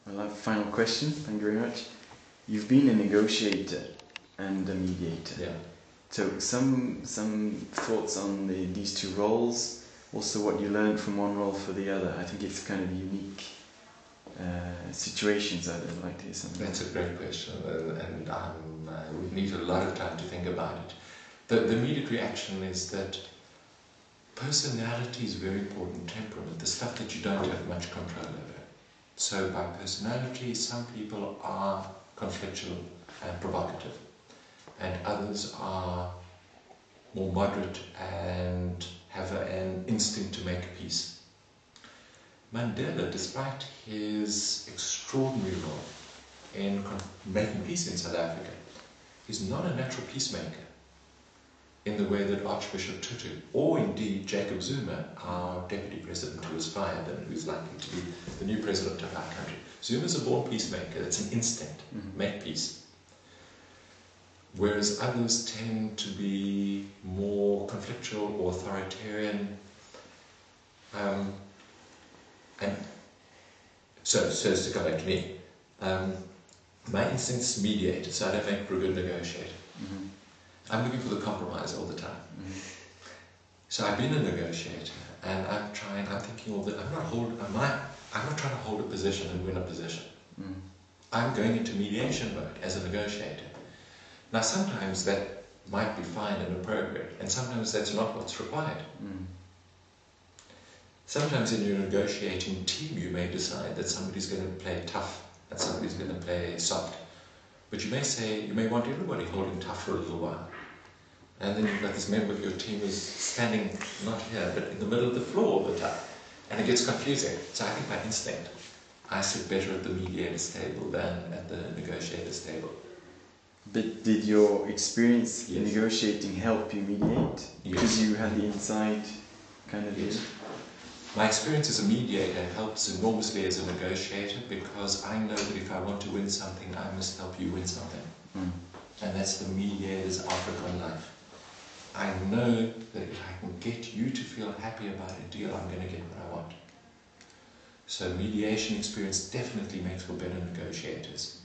Well, I have a final question. Thank you very much. You've been a negotiator and a mediator. Yeah. So some thoughts on these two roles, also what you learned from one role for the other. I think it's kind of unique situations. I'd like to hear something. That's a great question, and I would need a lot of time to think about it. The immediate reaction is that personality is very important, temperament, the stuff that you don't have much control over. So by personality, some people are conflictual and provocative, and others are more moderate and have an instinct to make peace. Mandela, despite his extraordinary role in making peace in South Africa, is not a natural peacemaker in the way that Archbishop Tutu, or indeed Jacob Zuma, our deputy president who was fired and who's likely to be the new president of our country. Zuma's a born peacemaker, it's an instinct, make peace. Whereas others tend to be more conflictual or authoritarian. And so to come back to me, my instinct's mediator, so I don't make for a good negotiator. I'm looking for the compromise all the time. So I've been a negotiator, and I'm thinking all the, I'm not trying to hold a position and win a position. I'm going into mediation mode as a negotiator. Now sometimes that might be fine and appropriate, and sometimes that's not what's required. Sometimes in your negotiating team you may decide that somebody's going to play tough and somebody's going to play soft. But you may want everybody holding tough for a little while. And then you've got this member of your team who's standing, not here, but in the middle of the floor of the tough. And it gets confusing. So I think by instinct, I sit better at the mediator's table than at the negotiator's table. But did your experience in negotiating help you mediate? Because you had the inside kind of view? My experience as a mediator helps enormously as a negotiator, because I know that if I want to win something, I must help you win something. And that's the mediator's outlook on life. I know that if I can get you to feel happy about a deal, I'm going to get what I want. So mediation experience definitely makes for better negotiators.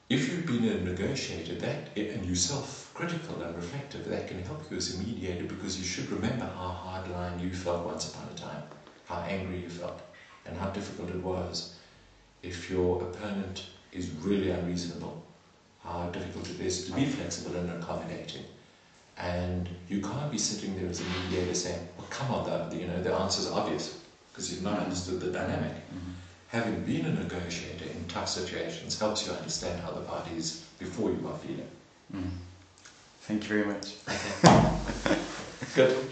If you've been a negotiator and you're self-critical and reflective, that can help you as a mediator, because you should remember how hard-line you felt once upon a time, how angry you felt, and how difficult it was. If your opponent is really unreasonable, how difficult it is to be flexible and accommodating. And you can't be sitting there as a mediator saying, well, come on, the answer's obvious, because you've not understood the dynamic. Having been a negotiator in tough situations helps you understand how the parties before you are feeling. Thank you very much. Okay. Good.